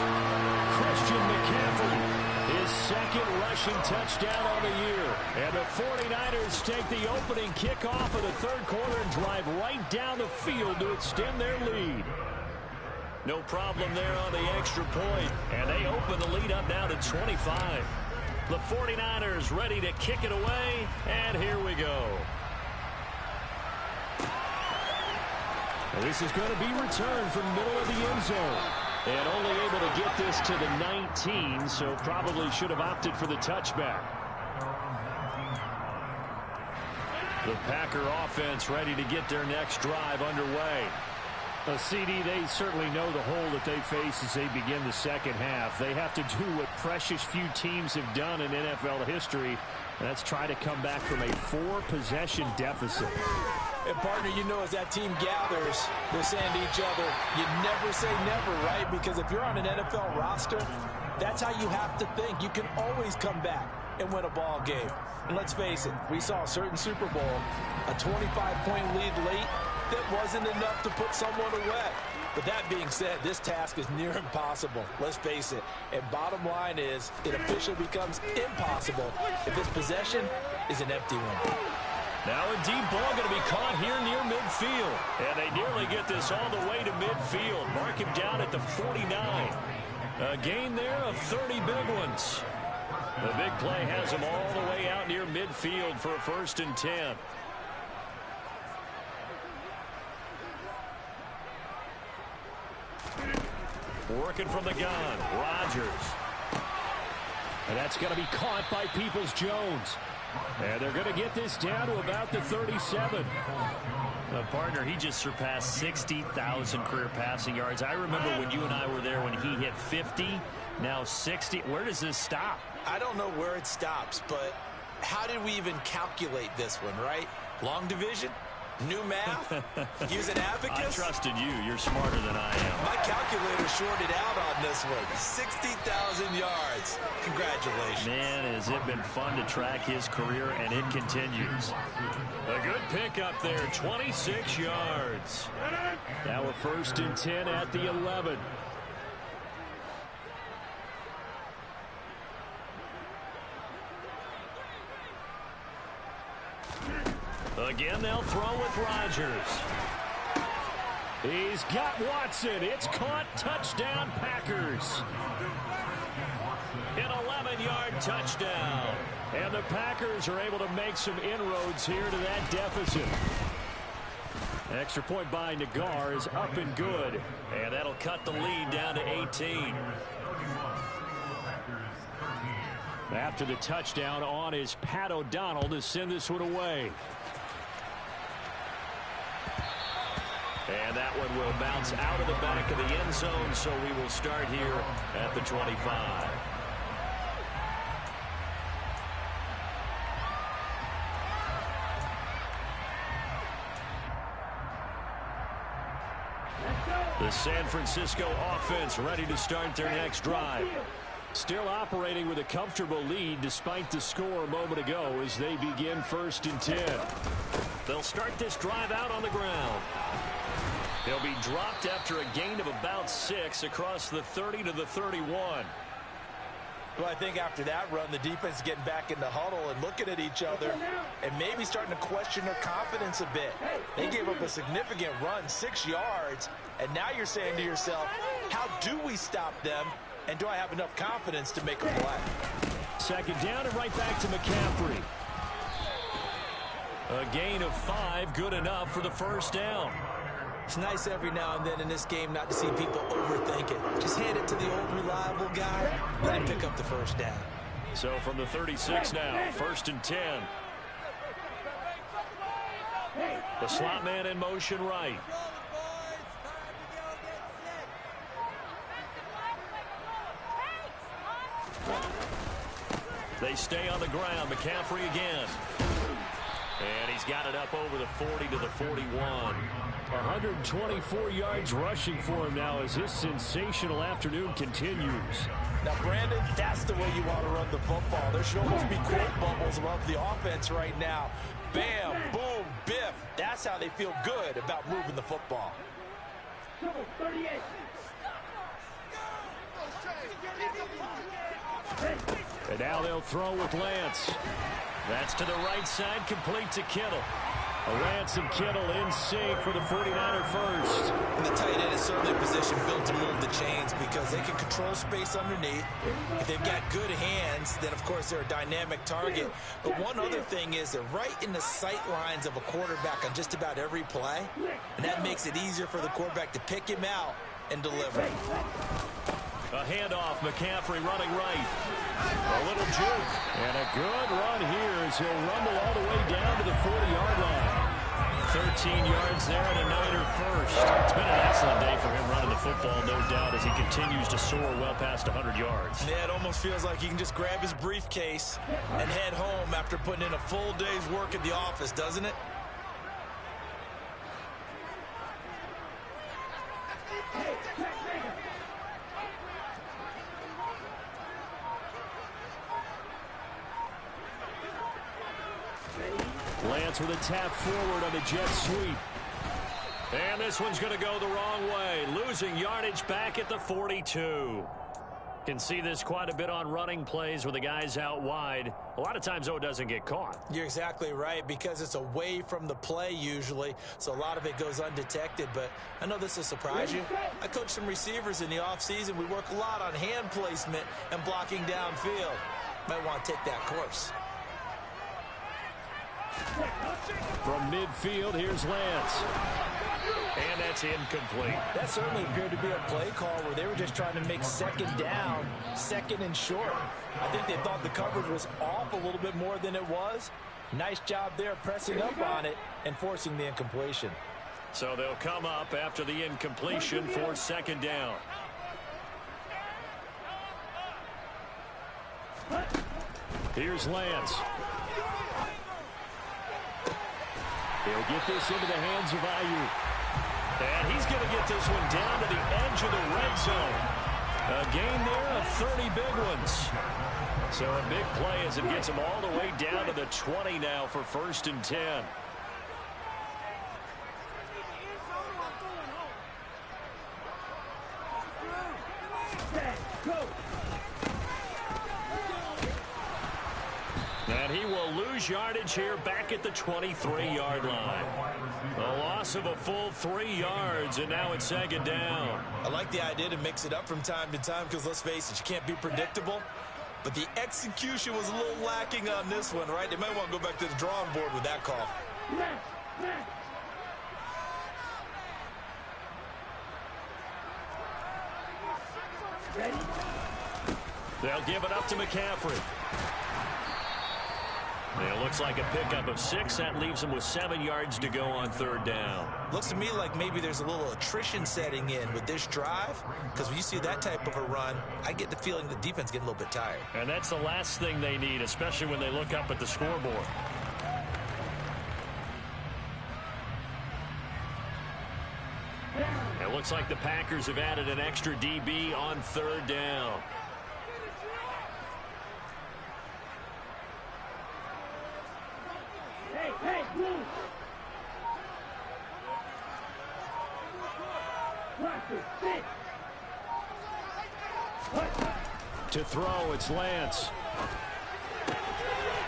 Speaker 1: Christian McCaffrey, his 2nd rushing touchdown on the year. And the 49ers take the opening kickoff of the 3rd quarter and drive right down the field to extend their lead. No problem there on the extra point. And they open the lead up now to 25. The 49ers ready to kick it away. And here we go. This is going to be returned from middle of the end zone. And only able to get this to the 19, so probably should have opted for the touchback. The Packer offense ready to get their next drive underway. CD, they certainly know the hole that they face as they begin the 2nd half. They have to do what precious few teams have done in NFL history. And that's try to come back from a 4-possession deficit.
Speaker 2: And, partner, you know, as that team gathers, they're saying to each other, you never say never, right? Because if you're on an NFL roster, that's how you have to think. You can always come back and win a ball game. And let's face it, we saw a certain Super Bowl, a 25-point lead late that wasn't enough to put someone away. But that being said, this task is near impossible. Let's face it. And bottom line is, it officially becomes impossible if this possession is an empty one.
Speaker 1: Now a deep ball going to be caught here near midfield. And they nearly get this all the way to midfield. Mark him down at the 49. A gain there of 30 big ones. The big play has him all the way out near midfield for a 1st and 10. Working from the gun, Rodgers. And that's going to be caught by Peoples-Jones.
Speaker 3: And they're going to get this down to about the 37.
Speaker 1: Partner, he just surpassed 60,000 career passing yards. I remember when you and I were there when he hit 50, now 60. Where does this stop?
Speaker 4: I don't know where it stops, but how did we even calculate this one, right? Long division? New math? Use an abacus?
Speaker 1: I trusted you. You're smarter than I am.
Speaker 4: My calculator shorted out on this one. 60,000 yards. Congratulations.
Speaker 1: Man, has it been fun to track his career, and it continues. A good pickup there, 26 yards.
Speaker 3: Now a 1st and 10 at the 11.
Speaker 1: Again, they'll throw with Rodgers.
Speaker 3: He's got Watson. It's caught. Touchdown, Packers.
Speaker 1: An 11-yard touchdown.
Speaker 3: And the Packers are able to make some inroads here to that deficit. Extra point by Nagar is up and good.
Speaker 1: And that'll cut the lead down to 18.
Speaker 3: After the touchdown, on is Pat O'Donnell to send this one away.
Speaker 1: And that one will bounce out of the back of the end zone, so we will start here at the 25. The San Francisco offense ready to start their next drive.
Speaker 3: Still operating with a comfortable lead despite the score a moment ago as they begin 1st and 10.
Speaker 1: They'll start this drive out on the ground. They'll be dropped after a gain of about 6 across the 30 to the 31.
Speaker 2: Well, I think after that run, the defense is getting back in the huddle and looking at each other and maybe starting to question their confidence a bit. They gave up a significant run, 6 yards, and now you're saying to yourself, how do we stop them, and do I have enough confidence to make a play?
Speaker 3: 2nd down and right back to McCaffrey.
Speaker 1: A gain of 5, good enough for the 1st down.
Speaker 4: It's nice every now and then in this game not to see people overthink it. Just hand it to the old reliable guy, let him pick up the 1st down.
Speaker 1: So from the 36 now, 1st and 10. The slot man in motion right. They stay on the ground. McCaffrey again. And he's got it up over the 40 to the 41.
Speaker 3: 124 yards rushing for him now as this sensational afternoon continues.
Speaker 2: Now, Brandon, that's the way you want to run the football. There should almost be quote bubbles above the offense right now. Bam, boom, biff. That's how they feel good about moving the football.
Speaker 3: And now they'll throw with Lance.
Speaker 1: That's to the right side, complete to Kittle.
Speaker 3: Lance and Kittle in sync for the 49er first.
Speaker 4: And the tight end is certainly a position built to move the chains because they can control space underneath. If they've got good hands, then of course they're a dynamic target. But one other thing is they're right in the sight lines of a quarterback on just about every play. And that makes it easier for the quarterback to pick him out and deliver.
Speaker 1: A handoff, McCaffrey running right. A little juke.
Speaker 3: And a good run here as he'll rumble all the way down to the 40-yard line.
Speaker 1: 13 yards there and a Niner first. It's been an excellent day for him running the football, no doubt, as he continues to soar well past 100 yards.
Speaker 4: Yeah, it almost feels like he can just grab his briefcase and head home after putting in a full day's work at the office, doesn't it?
Speaker 3: Lance with a tap forward on the jet sweep.
Speaker 1: And this one's going to go the wrong way. Losing yardage back at the 42. Can see this quite a bit on running plays with the guys out wide. A lot of times, though, it doesn't get caught.
Speaker 4: You're exactly right, because it's away from the play usually, so a lot of it goes undetected. But I know this will surprise you. I coach some receivers in the offseason. We work a lot on hand placement and blocking downfield. Might want to take that course.
Speaker 3: From midfield, here's Lance.
Speaker 1: And that's incomplete.
Speaker 2: That certainly appeared to be a play call where they were just trying to make second down, second and short. I think they thought the coverage was off a little bit more than it was. Nice job there pressing up on it and forcing the incompletion.
Speaker 1: So they'll come up after the incompletion for second down. Here's Lance. He'll get this into the hands of Ayuk. And he's going to get this one down to the edge of the red zone. A gain there of 30 big ones. So a big play as it gets him all the way down to the 20 now for 1st and 10. And he will lose yardage here back at the 23-yard line. A loss of a full 3 yards, and now it's second down.
Speaker 4: I like the idea to mix it up from time to time because, let's face it, you can't be predictable. But the execution was a little lacking on this one, right? They might want to go back to the drawing board with that call.
Speaker 1: They'll give it up to McCaffrey. It looks like a pickup of 6. That leaves him with 7 yards to go on 3rd down.
Speaker 4: Looks to me like maybe there's a little attrition setting in with this drive, because when you see that type of a run, I get the feeling the defense getting a little bit tired.
Speaker 1: And that's the last thing they need, especially when they look up at the scoreboard. It looks like the Packers have added an extra DB on 3rd down. To throw, it's Lance.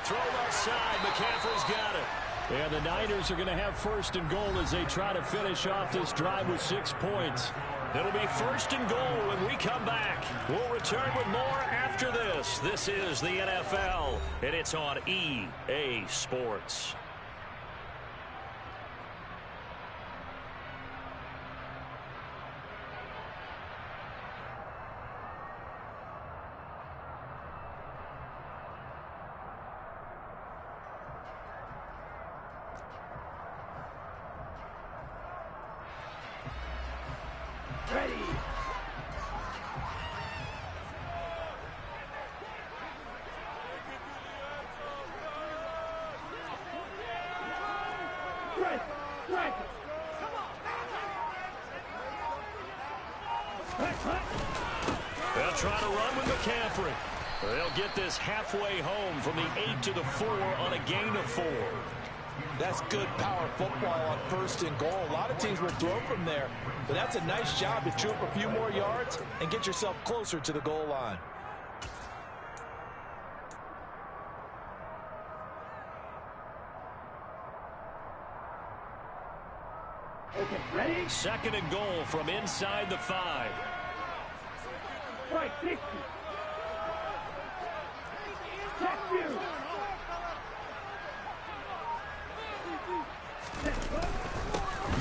Speaker 1: Throw left side. McCaffrey's got it. And the Niners are going to have 1st and goal as they try to finish off this drive with 6 points. It'll be 1st and goal when we come back. We'll return with more after this. This is the NFL, and it's on EA Sports. They'll try to run with McCaffrey. They'll get this halfway home from the 8 to the 4 on a gain of 4.
Speaker 2: That's good power football on 1st and goal. A lot of teams will throw from there, but that's a nice job to chew up a few more yards and get yourself closer to the goal line.
Speaker 5: Okay, ready?
Speaker 1: 2nd and goal from inside the 5.
Speaker 5: Right, 60. Check you.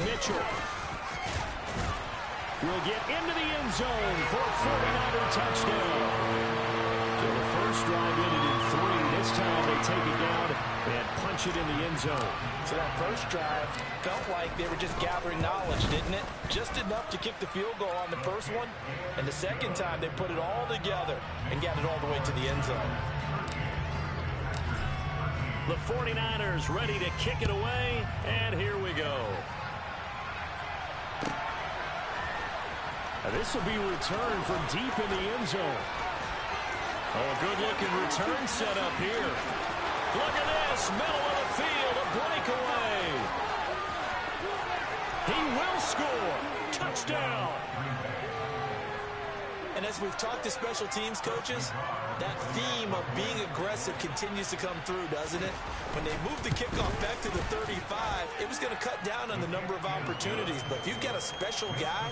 Speaker 1: Mitchell will get into the end zone for a 49er touchdown. So the first drive ended in 3. This time they take it down and punch it in the end zone.
Speaker 2: So that first drive felt like they were just gathering knowledge, didn't it? Just enough to kick the field goal on the first one. And the second time they put it all together and got it all the way to the end zone.
Speaker 1: The 49ers ready to kick it away, and here we go. Now this will be returned from deep in the end zone. Oh, a good-looking return set up here. Look at this, middle of the field, a breakaway. He will score. Touchdown.
Speaker 4: And as we've talked to special teams coaches, that theme of being aggressive continues to come through, doesn't it? When they moved the kickoff back to the 35, it was going to cut down on the number of opportunities. But if you've got a special guy,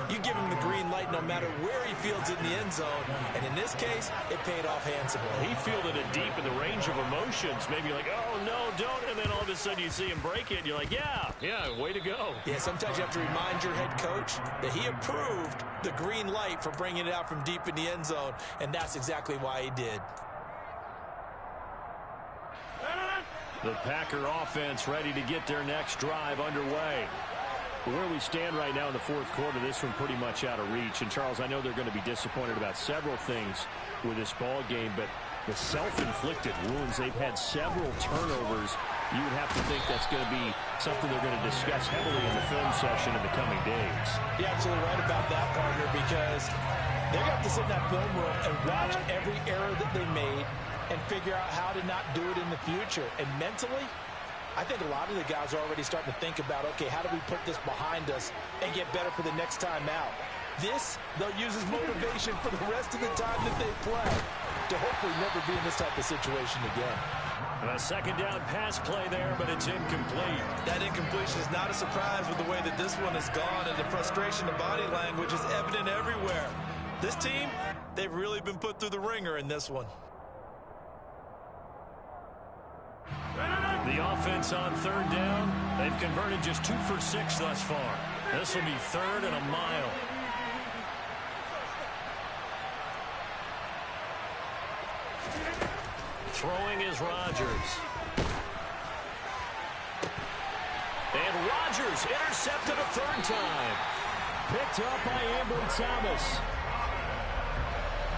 Speaker 4: you give him the green light no matter where he fields in the end zone. And in this case, it paid off handsomely.
Speaker 1: He fielded it deep in the range of emotions. Maybe like, oh, no, don't. And then all of a sudden you see him break it, and you're like, yeah, way to go.
Speaker 4: Yeah, sometimes you have to remind your head coach that he approved the green light for bringing it out from deep in the end zone, and that's exactly why he did.
Speaker 1: The Packer offense ready to get their next drive underway. Where we stand right now in the fourth quarter, this one pretty much out of reach. And, Charles, I know they're going to be disappointed about several things with this ball game, but the self-inflicted wounds, they've had several turnovers. You would have to think that's going to be something they're going to discuss heavily in the film session in the coming days.
Speaker 2: You're absolutely right about that, partner, because they're going to have to sit in that film room and watch every error that they made and figure out how to not do it in the future. And mentally, I think a lot of the guys are already starting to think about, okay, how do we put this behind us and get better for the next time out? This, they'll use as motivation for the rest of the time that they play to hopefully never be in this type of situation again.
Speaker 1: A second down pass play there, but it's incomplete.
Speaker 4: That incompletion is not a surprise with the way that this one has gone, and the frustration of body language is evident everywhere. This team, they've really been put through the ringer in this one.
Speaker 1: The offense on third down, they've converted just 2 for 6 thus far. This will be 3rd and a mile. Throwing is Rodgers. And Rodgers intercepted a 3rd time. Picked up by Ambry Thomas.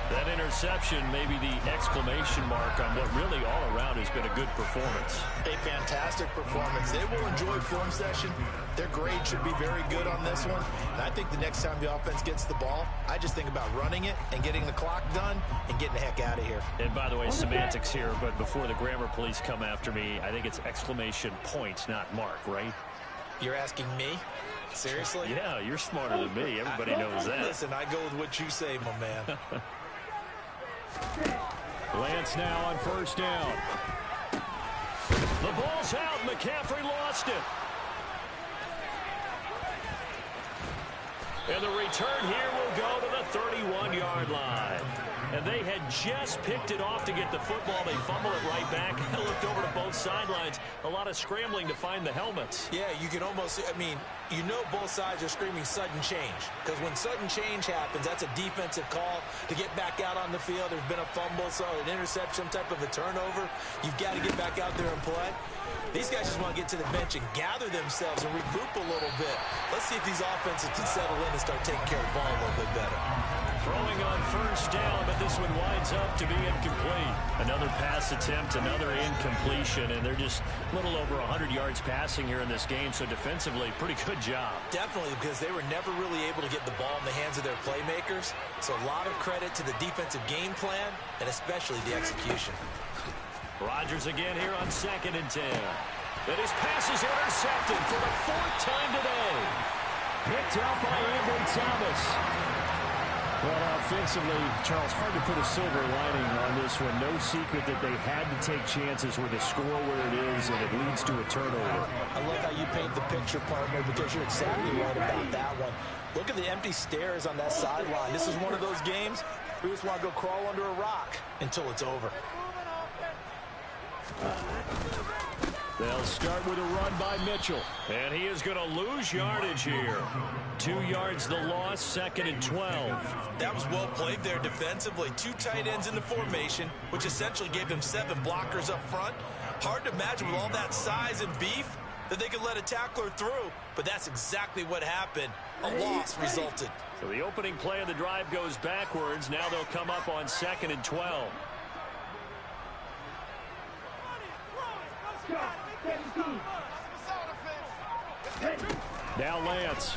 Speaker 1: That interception may be the exclamation mark on what really all around has been a good performance.
Speaker 2: A fantastic performance. They will enjoy film session. Their grade should be very good on this one. And I think the next time the offense gets the ball, I just think about running it and getting the clock done and getting the heck out of here.
Speaker 1: And by the way, semantics here, but before the grammar police come after me, I think it's exclamation point, not mark, right?
Speaker 4: You're asking me? Seriously?
Speaker 1: Yeah, you're smarter than me. Everybody knows that.
Speaker 4: Listen, I go with what you say, my man.
Speaker 1: Lance now on 1st down. The ball's out. McCaffrey lost it. And the return here will go to the 31-yard line. And they had just picked it off to get the football. They fumble it right back. I looked over to both sidelines. A lot of scrambling to find the helmets.
Speaker 4: Yeah, you can almost, you know both sides are screaming sudden change. Because when sudden change happens, that's a defensive call to get back out on the field. There's been a fumble, so an interception, some type of a turnover. You've got to get back out there and play. These guys just want to get to the bench and gather themselves and regroup a little bit. Let's see if these offenses can settle in and start taking care of the ball a little bit better.
Speaker 1: Throwing on 1st down, but this one winds up to be incomplete. Another pass attempt, another incompletion, and they're just a little over 100 yards passing here in this game, so defensively, pretty good job.
Speaker 4: Definitely, because they were never really able to get the ball in the hands of their playmakers, so a lot of credit to the defensive game plan, and especially the execution.
Speaker 1: Rodgers again here on 2nd and 10. And his pass is intercepted for the 4th time today. Picked up by Ambry Thomas. Well, offensively, Charles, hard to put a silver lining on this one. No secret that they had to take chances with the score where it is, and it leads to a turnover.
Speaker 2: I love how you paint the picture, partner, because you're exactly right about that one. Look at the empty stares on that sideline. This is one of those games we just want to go crawl under a rock until it's over.
Speaker 1: They'll start with a run by Mitchell. And he is going to lose yardage here. 2 yards the loss, 2nd and 12.
Speaker 4: That was well played there defensively. 2 tight ends in the formation, which essentially gave them 7 blockers up front. Hard to imagine with all that size and beef that they could let a tackler through. But that's exactly what happened. A loss resulted.
Speaker 1: So the opening play of the drive goes backwards. Now they'll come up on 2nd and 12. Now Lance.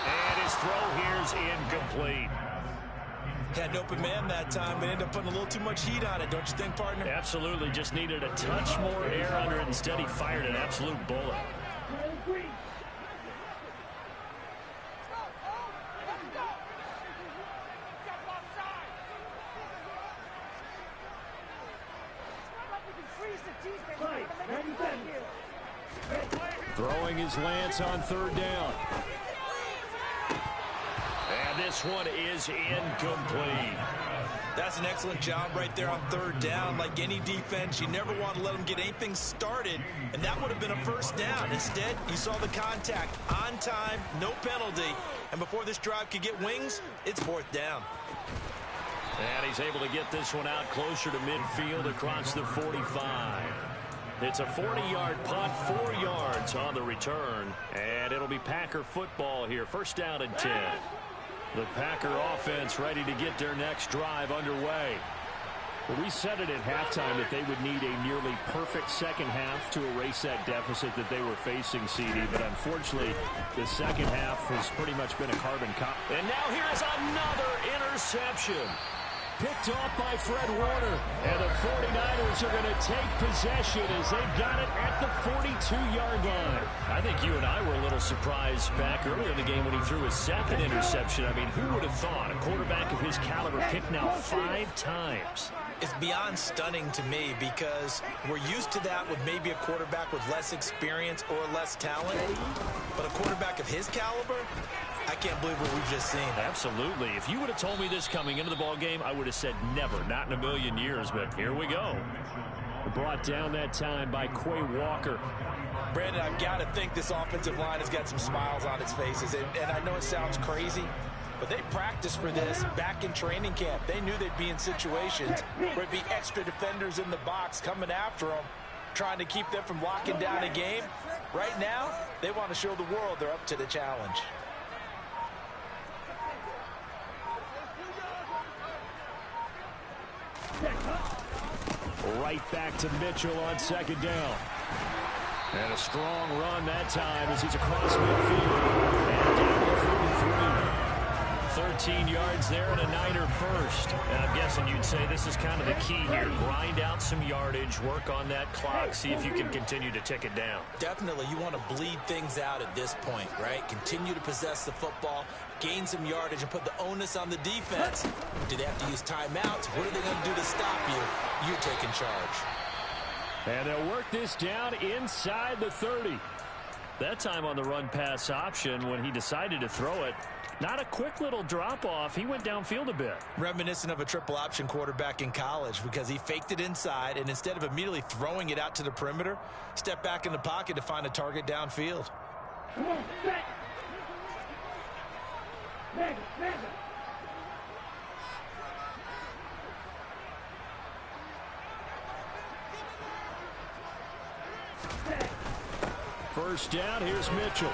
Speaker 1: And his throw here's incomplete.
Speaker 4: Had an open man that time, but ended up putting a little too much heat on it, don't you think, partner?
Speaker 1: Absolutely. Just needed a touch more air under it. Instead, he fired an absolute bullet.
Speaker 3: Throwing his lance on third down.
Speaker 1: And this one is incomplete.
Speaker 2: That's an excellent job right there on third down. Like any defense, you never want to let them get anything started, and that would have been a first down. Instead, you saw the contact on time, no penalty, and before this drive could get wings, it's fourth down.
Speaker 1: And he's able to get this one out closer to midfield across the 45. It's a 40-yard punt, 4 yards on the return, and it'll be Packer football here. First down and 10. The Packer offense ready to get their next drive underway.
Speaker 3: Well, we said it at halftime that they would need a nearly perfect second half to erase that deficit that they were facing, CD. But unfortunately, the second half has pretty much been a carbon copy.
Speaker 1: And now here is another interception. Picked off by Fred Warner. And the 49ers are going to take possession as they've got it at the 42-yard line. I think you and I were a little surprised back earlier in the game when he threw his second interception. I mean, who would have thought a quarterback of his caliber picked now 5 times?
Speaker 2: It's beyond stunning to me because we're used to that with maybe a quarterback with less experience or less talent. But a quarterback of his caliber, I can't believe what we've just seen.
Speaker 1: Absolutely. If you would have told me this coming into the ball game, I would have said never, not in a million years. But here we go.
Speaker 3: Brought down that time by Quay Walker.
Speaker 2: Brandon, I've got to think this offensive line has got some smiles on its faces. And I know it sounds crazy, but they practiced for this back in training camp. They knew they'd be in situations where it'd be extra defenders in the box coming after them, trying to keep them from locking down a game. Right now, they want to show the world they're up to the challenge.
Speaker 3: Right back to Mitchell on second down.
Speaker 1: And a strong run that time as he's across midfield. And down to 43. 13 yards there and a Niner first. And I'm guessing you'd say this is kind of the key here. Grind out some yardage, work on that clock, see if you can continue to tick it down.
Speaker 2: Definitely, you want to bleed things out at this point, right? Continue to possess the football, gain some yardage, and put the onus on the defense. Do they have to use timeouts? What are they going to do to stop you? You're taking charge.
Speaker 3: And they'll work this down inside the 30.
Speaker 1: That time on the run-pass option when he decided to throw it. Not a quick little drop-off. He went downfield a bit.
Speaker 2: Reminiscent of a triple option quarterback in college because he faked it inside, and instead of immediately throwing it out to the perimeter, stepped back in the pocket to find a target downfield.
Speaker 5: Come on, set. Mega.
Speaker 3: First down, here's Mitchell.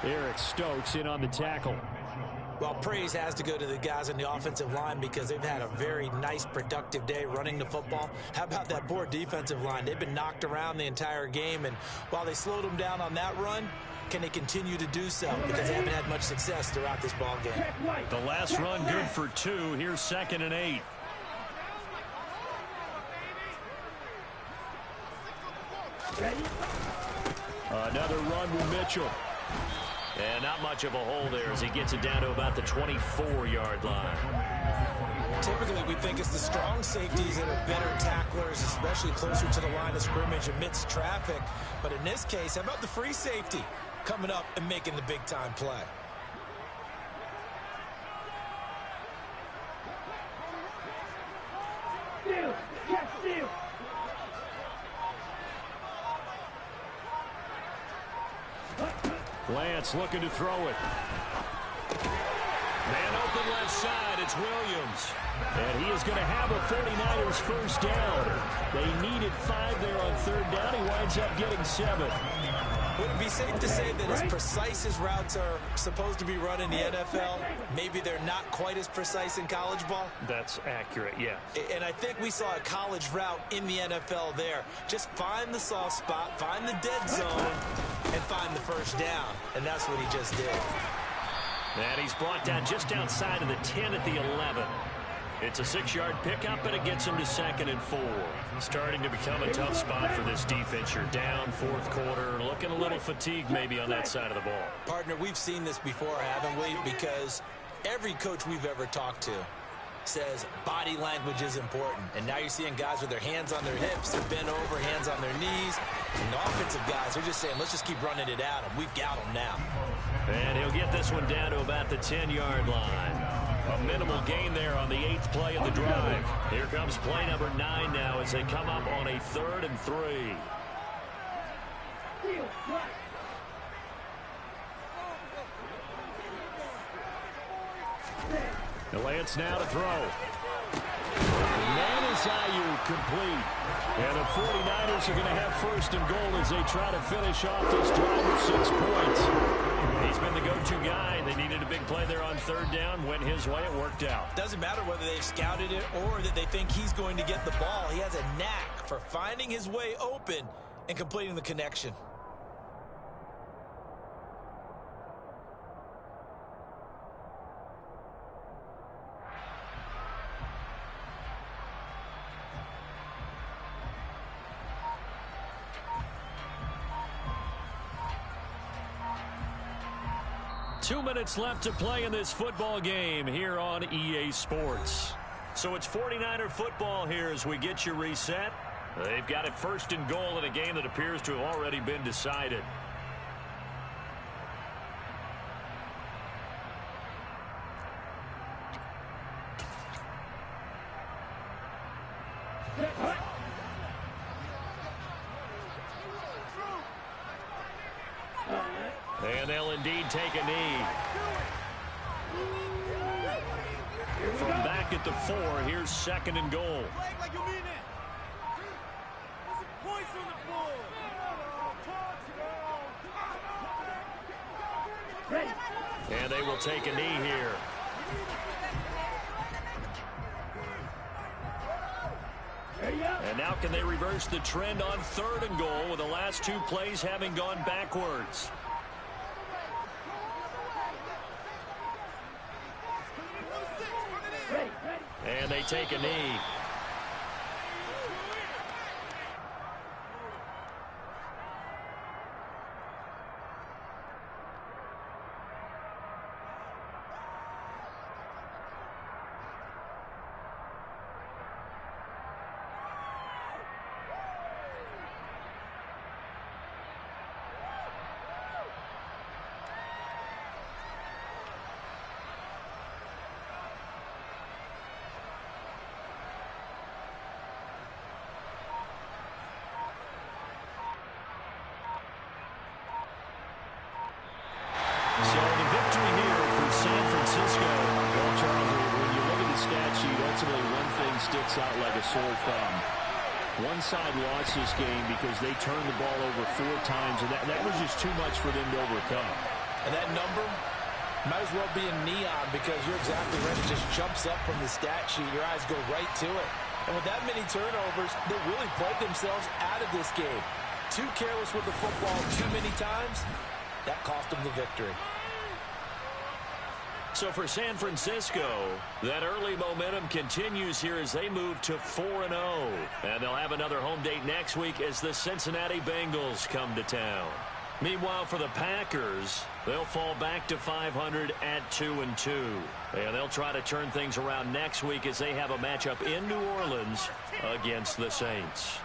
Speaker 3: Eric Stokes in on the tackle.
Speaker 2: Well, praise has to go to the guys on the offensive line because they've had a very nice, productive day running the football. How about that poor defensive line? They've been knocked around the entire game, and while they slowed them down on that run, can they continue to do so? Because they haven't had much success throughout this ball game.
Speaker 1: The last run good for 2. Here's 2nd and 8.
Speaker 3: Another run with Mitchell.
Speaker 1: And not much of a hole there as he gets it down to about the 24-yard line.
Speaker 2: Typically, we think it's the strong safeties that are better tacklers, especially closer to the line of scrimmage amidst traffic. But in this case, how about the free safety coming up and making the big-time play?
Speaker 5: Steal. Yes, steal.
Speaker 3: Lance looking to throw it.
Speaker 1: Man open left side, it's Williams.
Speaker 3: And he is going to have a 49ers first down. They needed 5 there on third down. He winds up getting 7.
Speaker 2: Would it be safe to say that as precise as routes are supposed to be run in the NFL, maybe they're not quite as precise in college ball?
Speaker 1: That's accurate, yeah.
Speaker 2: And I think we saw a college route in the NFL there. Just find the soft spot, find the dead zone, and find the first down. And that's what he just did.
Speaker 1: And he's brought down just outside of the 10 at the 11. It's a 6-yard pickup, but it gets him to 2nd and 4. Starting to become a tough spot for this defense. You're down 4th quarter, looking a little fatigued maybe on that side of the ball.
Speaker 2: Partner, we've seen this before, haven't we? Because every coach we've ever talked to
Speaker 4: says body language is important. And now you're seeing guys with their hands on their hips, they're bent over, hands on their knees. And the offensive guys are just saying, let's just keep running it at them. We've got them now.
Speaker 1: And he'll get this one down to about the 10-yard line. A minimal gain there on the 8th play of the drive. Here comes play number 9 now as they come up on a 3rd and 3. The Lance now to throw. Manasiu complete. And the 49ers are going to have 1st and goal as they try to finish off this drive with 6 points. He's been the go-to guy. They needed a big play there on 3rd down. Went his way. It worked out.
Speaker 4: Doesn't matter whether they've scouted it or that they think he's going to get the ball. He has a knack for finding his way open and completing the connection.
Speaker 1: Two minutes left to play in this football game here on EA Sports. So it's 49er football here as we get you reset. They've got it 1st and goal in a game that appears to have already been decided. And they'll indeed take a knee. From back at the 4, here's 2nd and goal. And they will take a knee here. And now can they reverse the trend on 3rd and goal with the last 2 plays having gone backwards? And they take a knee. So the victory here for San Francisco. Well, Charles, when you look at the stat sheet, ultimately one thing sticks out like a sore thumb. One side lost this game because they turned the ball over 4 times, and that was just too much for them to overcome.
Speaker 2: And that number might as well be in neon because you're exactly right. It just jumps up from the stat sheet. Your eyes go right to it. And with that many turnovers, they really played themselves out of this game. Too careless with the football too many times. That cost them the victory.
Speaker 1: So for San Francisco, that early momentum continues here as they move to 4-0. And they'll have another home date next week as the Cincinnati Bengals come to town. Meanwhile, for the Packers, they'll fall back to 500 at 2-2. And they'll try to turn things around next week as they have a matchup in New Orleans against the Saints.